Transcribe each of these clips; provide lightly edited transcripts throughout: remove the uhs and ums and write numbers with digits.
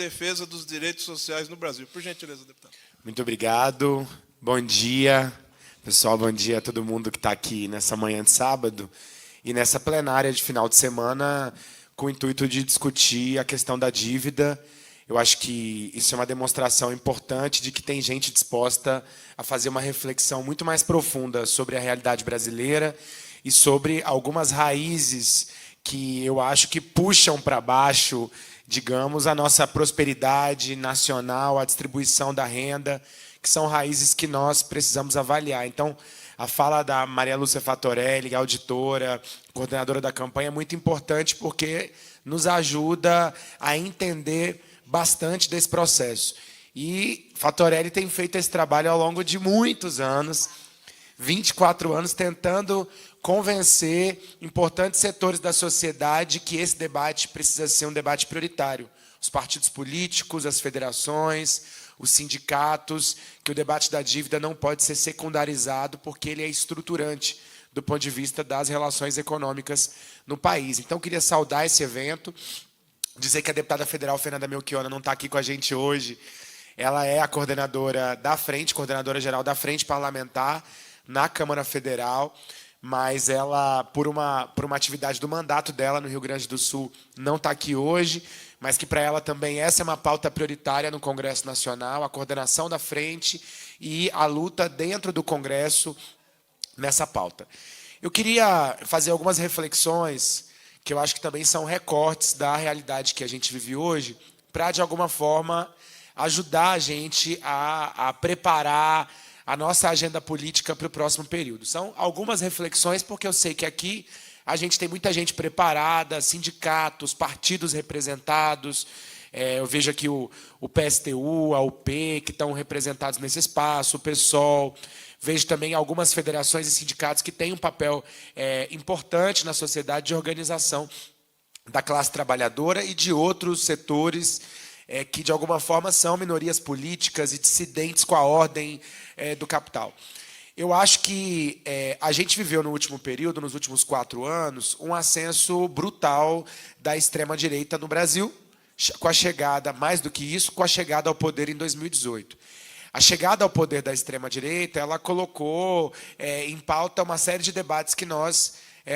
defesa dos direitos sociais no Brasil. Por gentileza, deputado. Muito obrigado. Bom dia, pessoal. Bom dia a todo mundo que está aqui nessa manhã de sábado e nessa plenária de final de semana com o intuito de discutir a questão da dívida. Eu acho que isso é uma demonstração importante de que tem gente disposta a fazer uma reflexão muito mais profunda sobre a realidade brasileira e sobre algumas raízes que eu acho que puxam para baixo, digamos, a nossa prosperidade nacional, a distribuição da renda, que são raízes que nós precisamos avaliar. Então, a fala da Maria Lúcia Fatorelli, auditora, coordenadora da campanha, é muito importante porque nos ajuda a entender bastante desse processo. E Fatorelli tem feito esse trabalho ao longo de muitos anos, 24 anos, tentando convencer importantes setores da sociedade que esse debate precisa ser um debate prioritário. Os partidos políticos, as federações, os sindicatos, que o debate da dívida não pode ser secundarizado porque ele é estruturante do ponto de vista das relações econômicas no país. Então, eu queria saudar esse evento, dizer que a deputada federal Fernanda Melchiona não está aqui com a gente hoje. Ela é a coordenadora da frente, coordenadora geral da Frente Parlamentar na Câmara Federal, mas ela, por uma atividade do mandato dela no Rio Grande do Sul, não está aqui hoje, mas que para ela também essa é uma pauta prioritária no Congresso Nacional, a coordenação da frente e a luta dentro do Congresso nessa pauta. Eu queria fazer algumas reflexões que eu acho que também são recortes da realidade que a gente vive hoje, para, de alguma forma, ajudar a gente a preparar a nossa agenda política para o próximo período. São algumas reflexões, porque eu sei que aqui a gente tem muita gente preparada, sindicatos, partidos representados. Eu vejo aqui o PSTU, a UP, que estão representados nesse espaço, o PSOL. Vejo também algumas federações e sindicatos que têm um papel importante na sociedade de organização da classe trabalhadora e de outros setores que, de alguma forma, são minorias políticas e dissidentes com a ordem do capital. Eu acho que a gente viveu no último período, nos últimos 4 anos, um ascenso brutal da extrema-direita no Brasil, com a chegada, mais do que isso, com a chegada ao poder em 2018. A chegada ao poder da extrema-direita, ela colocou em pauta uma série de debates que nós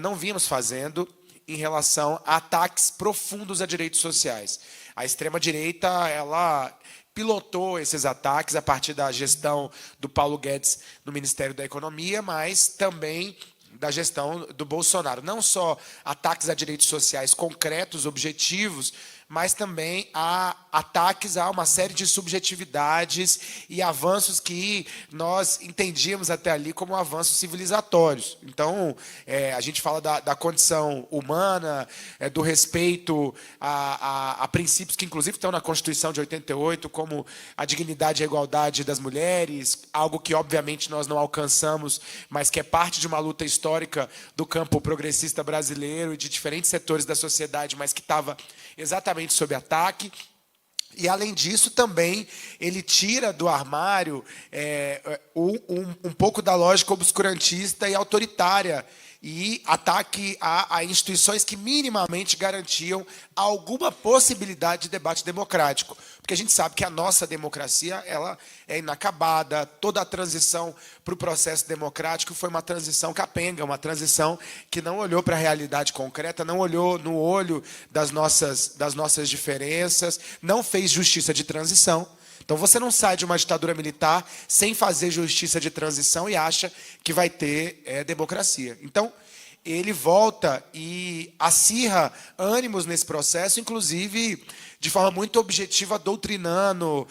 não vínhamos fazendo em relação a ataques profundos a direitos sociais. A extrema-direita, ela pilotou esses ataques a partir da gestão do Paulo Guedes no Ministério da Economia, mas também da gestão do Bolsonaro. Não só ataques a direitos sociais concretos, objetivos, mas também a ataques a uma série de subjetividades e avanços que nós entendíamos até ali como avanços civilizatórios. Então, a gente fala da condição humana, do respeito a princípios que, inclusive, estão na Constituição de 88, como a dignidade e a igualdade das mulheres, algo que, obviamente, nós não alcançamos, mas que é parte de uma luta histórica do campo progressista brasileiro e de diferentes setores da sociedade, mas que estava exatamente sob ataque. E, além disso, também ele tira do armário um pouco da lógica obscurantista e autoritária e ataque a instituições que minimamente garantiam alguma possibilidade de debate democrático. Porque a gente sabe que a nossa democracia ela é inacabada, toda a transição para o processo democrático foi uma transição capenga, uma transição que não olhou para a realidade concreta, não olhou no olho das nossas diferenças, não fez justiça de transição. Então, você não sai de uma ditadura militar sem fazer justiça de transição e acha que vai ter democracia. Então, ele volta e acirra ânimos nesse processo, inclusive de forma muito objetiva, doutrinando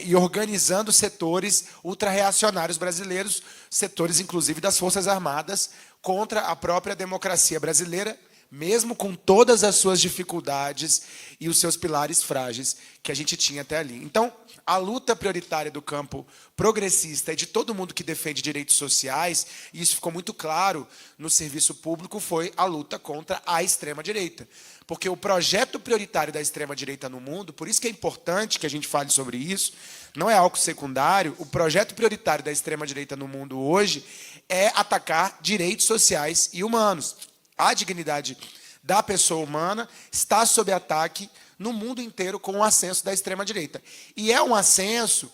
e organizando setores ultra-reacionários brasileiros, setores, inclusive, das Forças Armadas, contra a própria democracia brasileira, mesmo com todas as suas dificuldades e os seus pilares frágeis que a gente tinha até ali. Então, a luta prioritária do campo progressista e de todo mundo que defende direitos sociais, e isso ficou muito claro no serviço público, foi a luta contra a extrema-direita. Porque o projeto prioritário da extrema-direita no mundo, por isso que é importante que a gente fale sobre isso, não é algo secundário, o projeto prioritário da extrema-direita no mundo hoje é atacar direitos sociais e humanos. A dignidade da pessoa humana está sob ataque no mundo inteiro com o ascenso da extrema-direita. E é um ascenso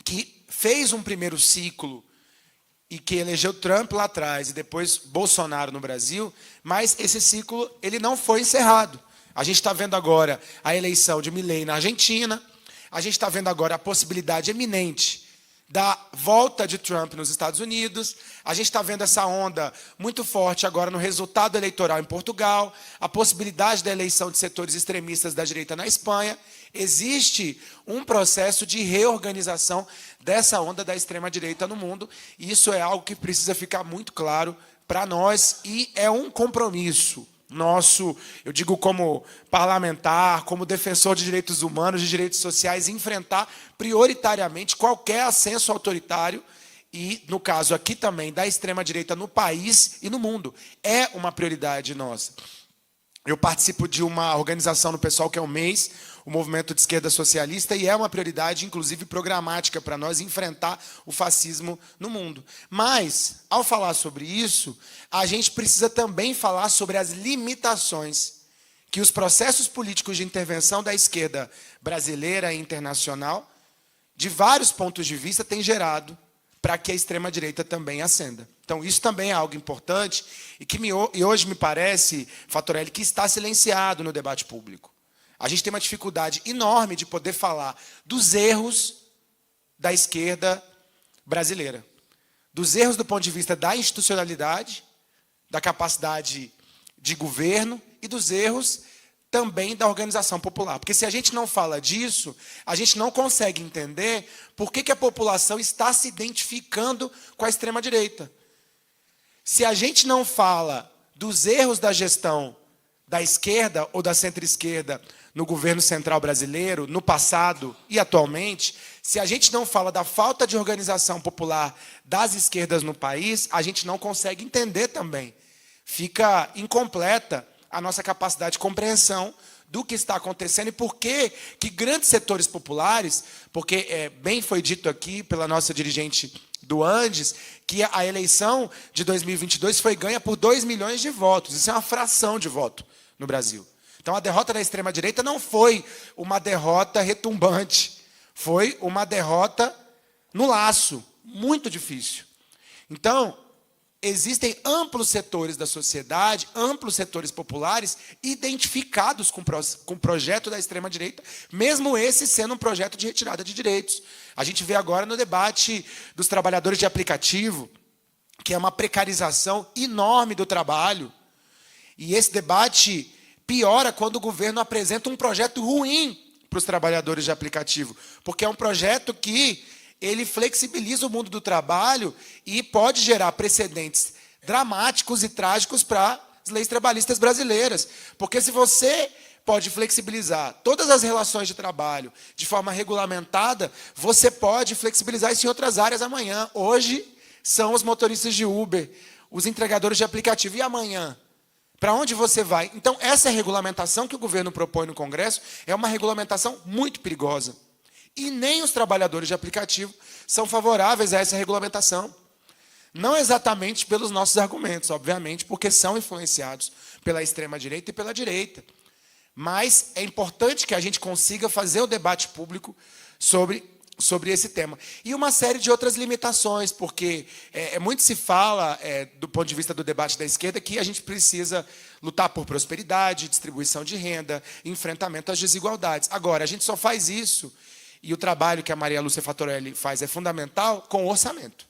que fez um primeiro ciclo e que elegeu Trump lá atrás e depois Bolsonaro no Brasil, mas esse ciclo ele não foi encerrado. A gente está vendo agora a eleição de Milei na Argentina, a gente está vendo agora a possibilidade eminente da volta de Trump nos Estados Unidos, a gente está vendo essa onda muito forte agora no resultado eleitoral em Portugal, a possibilidade da eleição de setores extremistas da direita na Espanha. Existe um processo de reorganização dessa onda da extrema-direita no mundo, e isso é algo que precisa ficar muito claro para nós, e é um compromisso nosso, eu digo como parlamentar, como defensor de direitos humanos, de direitos sociais, enfrentar prioritariamente qualquer ascenso autoritário e, no caso aqui também, da extrema-direita no país e no mundo. É uma prioridade nossa. Eu participo de uma organização no pessoal que é o MEIS, o Movimento de Esquerda Socialista, e é uma prioridade, inclusive, programática para nós enfrentar o fascismo no mundo. Mas, ao falar sobre isso, a gente precisa também falar sobre as limitações que os processos políticos de intervenção da esquerda brasileira e internacional, de vários pontos de vista, têm gerado para que a extrema-direita também ascenda. Então, isso também é algo importante e hoje me parece, Fatorelli, que está silenciado no debate público. A gente tem uma dificuldade enorme de poder falar dos erros da esquerda brasileira. Dos erros do ponto de vista da institucionalidade, da capacidade de governo e dos erros também da organização popular. Porque se a gente não fala disso, a gente não consegue entender por que a população está se identificando com a extrema-direita. Se a gente não fala dos erros da gestão da esquerda ou da centro-esquerda no governo central brasileiro, no passado e atualmente, se a gente não fala da falta de organização popular das esquerdas no país, a gente não consegue entender também. Fica incompleta a nossa capacidade de compreensão do que está acontecendo e por que grandes setores populares, porque bem foi dito aqui pela nossa dirigente do Andes, que a eleição de 2022 foi ganha por 2 milhões de votos. Isso é uma fração de voto no Brasil. Então, a derrota da extrema-direita não foi uma derrota retumbante, foi uma derrota no laço, muito difícil. Então, existem amplos setores da sociedade, amplos setores populares, identificados com o projeto da extrema-direita, mesmo esse sendo um projeto de retirada de direitos. A gente vê agora no debate dos trabalhadores de aplicativo, que é uma precarização enorme do trabalho, e esse debate piora quando o governo apresenta um projeto ruim para os trabalhadores de aplicativo, porque é um projeto que ele flexibiliza o mundo do trabalho e pode gerar precedentes dramáticos e trágicos para as leis trabalhistas brasileiras. Porque se você pode flexibilizar todas as relações de trabalho de forma regulamentada, você pode flexibilizar isso em outras áreas amanhã. Hoje são os motoristas de Uber, os entregadores de aplicativo. E amanhã? Para onde você vai? Então, essa regulamentação que o governo propõe no Congresso é uma regulamentação muito perigosa. E nem os trabalhadores de aplicativo são favoráveis a essa regulamentação. Não exatamente pelos nossos argumentos, obviamente, porque são influenciados pela extrema-direita e pela direita. Mas é importante que a gente consiga fazer o debate público sobre esse tema. E uma série de outras limitações, porque muito se fala, do ponto de vista do debate da esquerda, que a gente precisa lutar por prosperidade, distribuição de renda, enfrentamento às desigualdades. Agora, a gente só faz isso, e o trabalho que a Maria Lúcia Fatorelli faz é fundamental, com orçamento.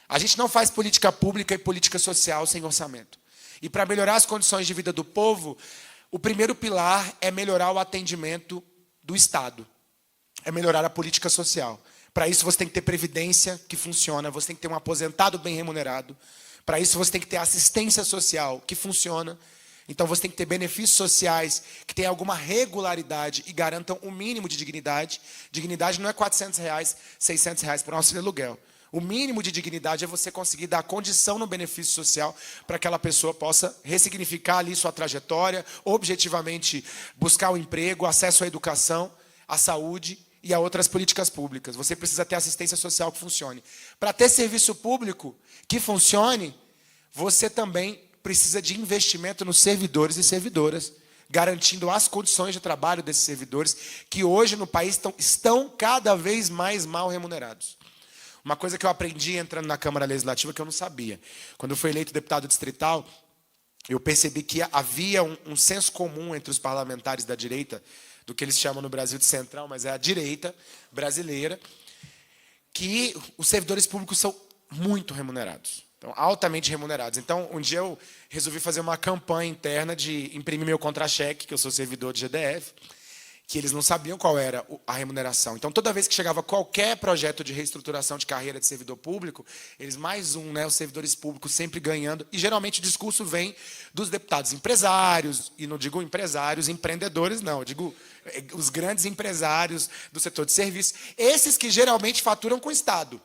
A gente não faz política pública e política social sem orçamento. E para melhorar as condições de vida do povo, o primeiro pilar é melhorar o atendimento do Estado. É melhorar a política social. Para isso você tem que ter previdência que funciona, você tem que ter um aposentado bem remunerado. Para isso você tem que ter assistência social que funciona. Então você tem que ter benefícios sociais que tenham alguma regularidade e garantam o mínimo de dignidade. Dignidade não é R$400, R$600 por um auxílio aluguel. O mínimo de dignidade é você conseguir dar condição no benefício social para que aquela pessoa possa ressignificar ali sua trajetória, objetivamente buscar o emprego, acesso à educação, à saúde e a outras políticas públicas. Você precisa ter assistência social que funcione. Para ter serviço público que funcione, você também precisa de investimento nos servidores e servidoras garantindo as condições de trabalho desses servidores, que hoje no país estão cada vez mais mal remunerados. Uma coisa que eu aprendi entrando na Câmara Legislativa que eu não sabia. Quando eu fui eleito deputado distrital, eu percebi que havia um senso comum entre os parlamentares da direita, do que eles chamam no Brasil de central, mas é a direita brasileira, que os servidores públicos são muito remunerados. Então, altamente remunerados. Então, um dia eu resolvi fazer uma campanha interna de imprimir meu contra-cheque, que eu sou servidor de GDF, que eles não sabiam qual era a remuneração. Então, toda vez que chegava qualquer projeto de reestruturação de carreira de servidor público, eles mais os servidores públicos sempre ganhando, e geralmente o discurso vem dos deputados empresários, e não digo empresários, empreendedores, não, eu digo os grandes empresários do setor de serviços, esses que geralmente faturam com o Estado,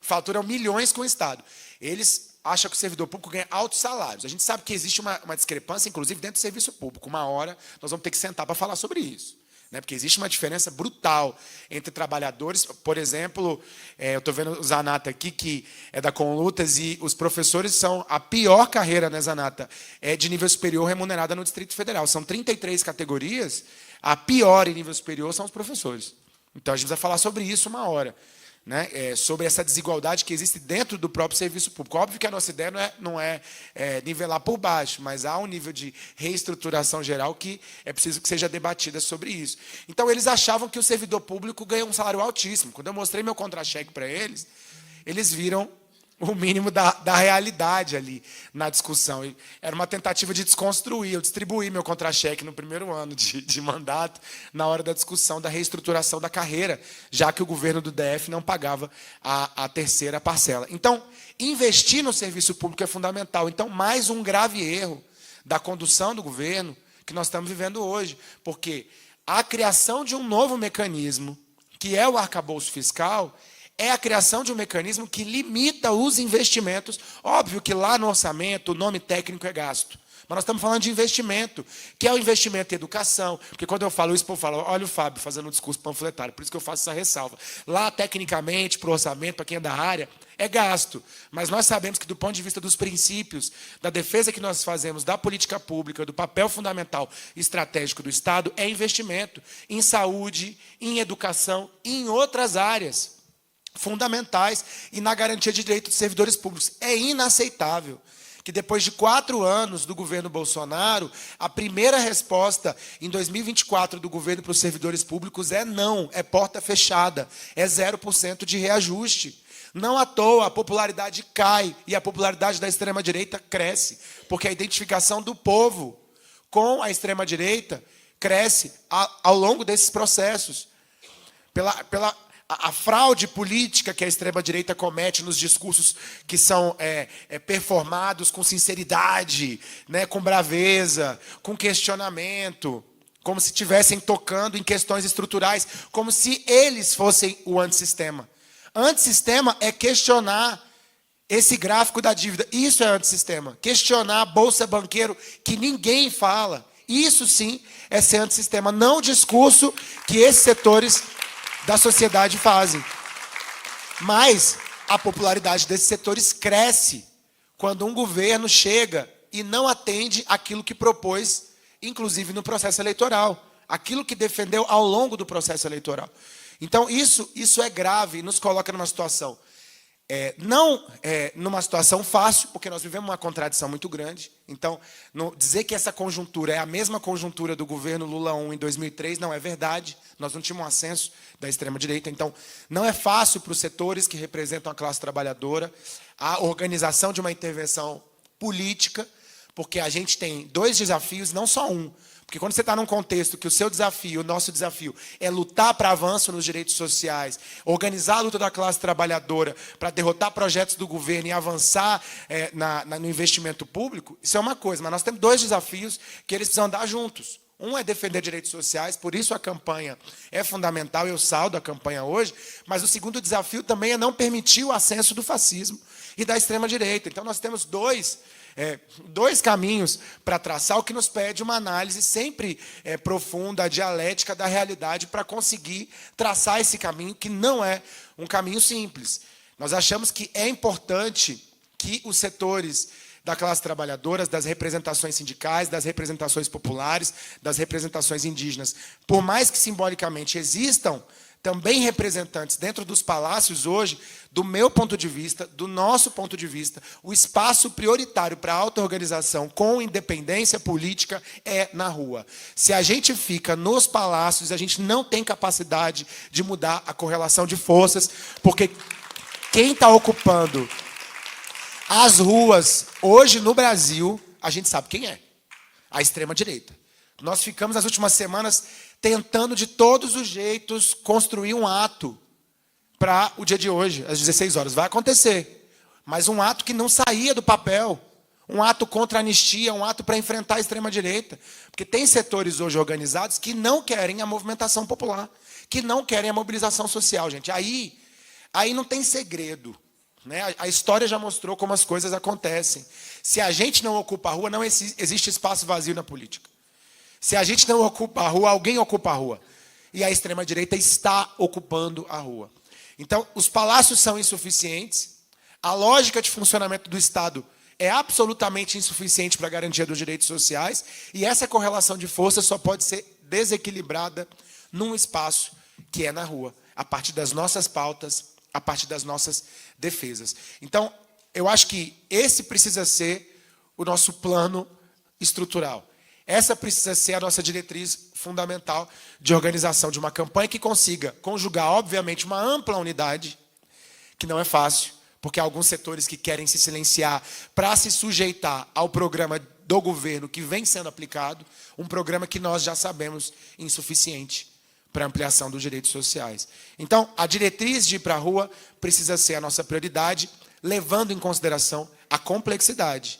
faturam milhões com o Estado. Eles acham que o servidor público ganha altos salários. A gente sabe que existe uma discrepância, inclusive, dentro do serviço público. Uma hora nós vamos ter que sentar para falar sobre isso. Porque existe uma diferença brutal entre trabalhadores. Por exemplo, eu estou vendo o Zanata aqui, que é da Conlutas, e os professores são a pior carreira, né, Zanata? É de nível superior remunerada no Distrito Federal. São 33 categorias, a pior em nível superior são os professores. Então, a gente precisa falar sobre isso uma hora. Sobre essa desigualdade que existe dentro do próprio serviço público. Óbvio que a nossa ideia não é nivelar por baixo, mas há um nível de reestruturação geral que é preciso que seja debatida sobre isso. Então, eles achavam que o servidor público ganha um salário altíssimo. Quando eu mostrei meu contra-cheque para eles, eles viram o mínimo da realidade ali na discussão. E era uma tentativa de desconstruir. Eu distribuí meu contra-cheque no primeiro ano de mandato, na hora da discussão da reestruturação da carreira, já que o governo do DF não pagava a terceira parcela. Então, investir no serviço público é fundamental. Então, mais um grave erro da condução do governo que nós estamos vivendo hoje. Porque a criação de um novo mecanismo, que é o arcabouço fiscal, é a criação de um mecanismo que limita os investimentos. Óbvio que lá no orçamento o nome técnico é gasto. Mas nós estamos falando de investimento, que é o investimento em educação. Porque quando eu falo isso, o povo fala, olha o Fábio fazendo um discurso panfletário, por isso que eu faço essa ressalva. Lá, tecnicamente, para o orçamento, para quem é da área, é gasto. Mas nós sabemos que, do ponto de vista dos princípios, da defesa que nós fazemos da política pública, do papel fundamental e estratégico do Estado, é investimento em saúde, em educação e em outras áreas fundamentais e na garantia de direitos dos servidores públicos. É inaceitável que depois de 4 anos do governo Bolsonaro, a primeira resposta em 2024 do governo para os servidores públicos é não, é porta fechada, é 0% de reajuste. Não à toa a popularidade cai e a popularidade da extrema-direita cresce, porque a identificação do povo com a extrema-direita cresce ao longo desses processos. A fraude política que a extrema-direita comete nos discursos que são performados com sinceridade, com braveza, com questionamento, como se estivessem tocando em questões estruturais, como se eles fossem o antissistema. Antissistema é questionar esse gráfico da dívida. Isso é antissistema. Questionar a Bolsa Banqueiro, que ninguém fala. Isso sim é ser antissistema, não o discurso que esses setores da sociedade fazem. Mas a popularidade desses setores cresce quando um governo chega e não atende aquilo que propôs, inclusive no processo eleitoral, aquilo que defendeu ao longo do processo eleitoral. Então, isso é grave e nos coloca numa situação, não numa situação fácil, porque nós vivemos uma contradição muito grande. Então, dizer que essa conjuntura é a mesma conjuntura do governo Lula I em 2003 não é verdade. Nós não tínhamos um ascenso da extrema-direita. Então, não é fácil para os setores que representam a classe trabalhadora a organização de uma intervenção política, porque a gente tem 2 desafios, não só um. Porque quando você está num contexto que o seu desafio, o nosso desafio, é lutar para avanço nos direitos sociais, organizar a luta da classe trabalhadora para derrotar projetos do governo e avançar no investimento público, isso é uma coisa. Mas nós temos 2 desafios que eles precisam andar juntos. Um é defender direitos sociais, por isso a campanha é fundamental, eu saldo a campanha hoje, mas o segundo desafio também é não permitir o ascenso do fascismo e da extrema-direita. Então nós temos 2 caminhos para traçar, o que nos pede uma análise sempre profunda, dialética da realidade, para conseguir traçar esse caminho, que não é um caminho simples. Nós achamos que é importante que os setores da classe trabalhadora, das representações sindicais, das representações populares, das representações indígenas. Por mais que simbolicamente existam também representantes dentro dos palácios hoje, do meu ponto de vista, do nosso ponto de vista, o espaço prioritário para a auto-organização com independência política é na rua. Se a gente fica nos palácios, a gente não tem capacidade de mudar a correlação de forças, porque quem está ocupando as ruas hoje no Brasil, a gente sabe quem é. A extrema-direita. Nós ficamos nas últimas semanas tentando de todos os jeitos construir um ato para o dia de hoje, às 16 horas. Vai acontecer, mas um ato que não saía do papel. Um ato contra a anistia, um ato para enfrentar a extrema-direita. Porque tem setores hoje organizados que não querem a movimentação popular, que não querem a mobilização social, gente. Aí não tem segredo. Né? A história já mostrou como as coisas acontecem. Se a gente não ocupa a rua, não existe espaço vazio na política. Se a gente não ocupa a rua, alguém ocupa a rua. E a extrema-direita está ocupando a rua. Então, os palácios são insuficientes. A lógica de funcionamento do Estado é absolutamente insuficiente para a garantia dos direitos sociais. E essa correlação de forças só pode ser desequilibrada num espaço que é na rua, a partir das nossas pautas, a partir das nossas defesas. Então, eu acho que esse precisa ser o nosso plano estrutural. Essa precisa ser a nossa diretriz fundamental de organização de uma campanha que consiga conjugar, obviamente, uma ampla unidade, que não é fácil, porque há alguns setores que querem se silenciar para se sujeitar ao programa do governo que vem sendo aplicado, um programa que nós já sabemos insuficiente para ampliação dos direitos sociais. Então, a diretriz de ir para a rua precisa ser a nossa prioridade, levando em consideração a complexidade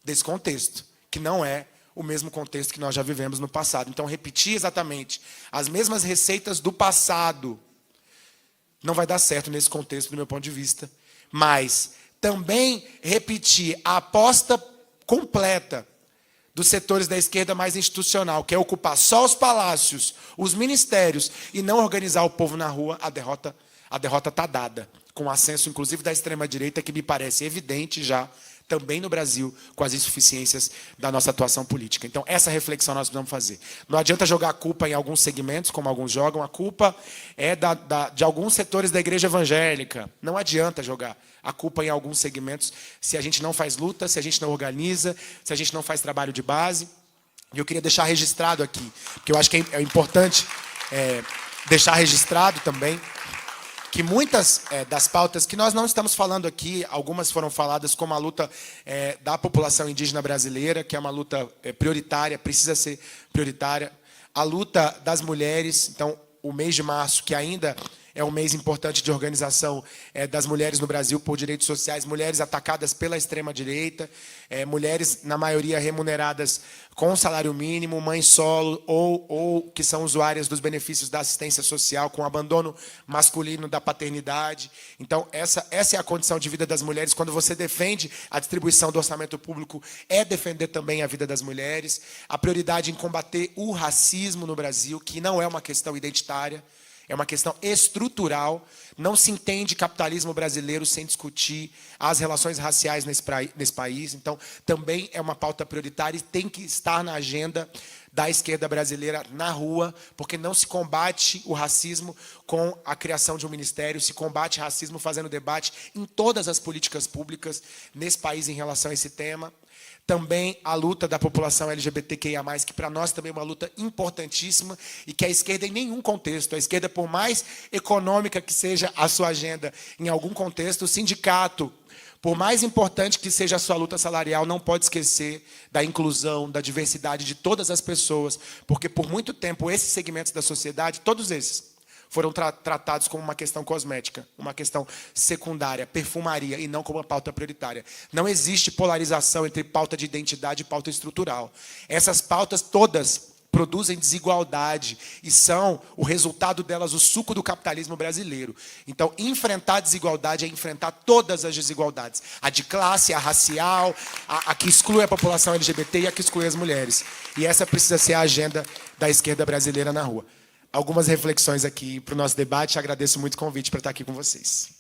desse contexto, que não é o mesmo contexto que nós já vivemos no passado. Então, repetir exatamente as mesmas receitas do passado não vai dar certo nesse contexto, do meu ponto de vista. Mas também repetir a aposta completa dos setores da esquerda mais institucional, que é ocupar só os palácios, os ministérios, e não organizar o povo na rua, a derrota está dada. Com o ascenso, inclusive, da extrema-direita, que me parece evidente já, também no Brasil, com as insuficiências da nossa atuação política. Então, essa reflexão nós precisamos fazer. Não adianta jogar a culpa em alguns segmentos, como alguns jogam, a culpa é de alguns setores da igreja evangélica. Não adianta jogar a culpa em alguns segmentos se a gente não faz luta, se a gente não organiza, se a gente não faz trabalho de base. E eu queria deixar registrado aqui, porque eu acho que é importante deixar registrado também, que muitas das pautas que nós não estamos falando aqui, algumas foram faladas como a luta da população indígena brasileira, que é uma luta prioritária, precisa ser prioritária. A luta das mulheres, então, o mês de março, que ainda é um mês importante de organização das mulheres no Brasil por direitos sociais, mulheres atacadas pela extrema-direita, mulheres, na maioria, remuneradas com salário mínimo, mães solo ou que são usuárias dos benefícios da assistência social, com abandono masculino da paternidade. Então, essa é a condição de vida das mulheres. Quando você defende a distribuição do orçamento público, é defender também a vida das mulheres. A prioridade em combater o racismo no Brasil, que não é uma questão identitária, é uma questão estrutural. Não se entende capitalismo brasileiro sem discutir as relações raciais nesse país. Então, também é uma pauta prioritária e tem que estar na agenda da esquerda brasileira na rua, porque não se combate o racismo com a criação de um ministério, se combate racismo fazendo debate em todas as políticas públicas nesse país em relação a esse tema. Também a luta da população LGBTQIA+, que para nós também é uma luta importantíssima e que a esquerda em nenhum contexto, a esquerda por mais econômica que seja a sua agenda em algum contexto, o sindicato, por mais importante que seja a sua luta salarial, não pode esquecer da inclusão, da diversidade de todas as pessoas, porque por muito tempo esses segmentos da sociedade, todos esses, foram tratados como uma questão cosmética, uma questão secundária, perfumaria, e não como uma pauta prioritária. Não existe polarização entre pauta de identidade e pauta estrutural. Essas pautas todas produzem desigualdade e são o resultado delas o suco do capitalismo brasileiro. Então, enfrentar a desigualdade é enfrentar todas as desigualdades. A de classe, a racial, a que exclui a população LGBT e a que exclui as mulheres. E essa precisa ser a agenda da esquerda brasileira na rua. Algumas reflexões aqui para o nosso debate. Agradeço muito o convite para estar aqui com vocês.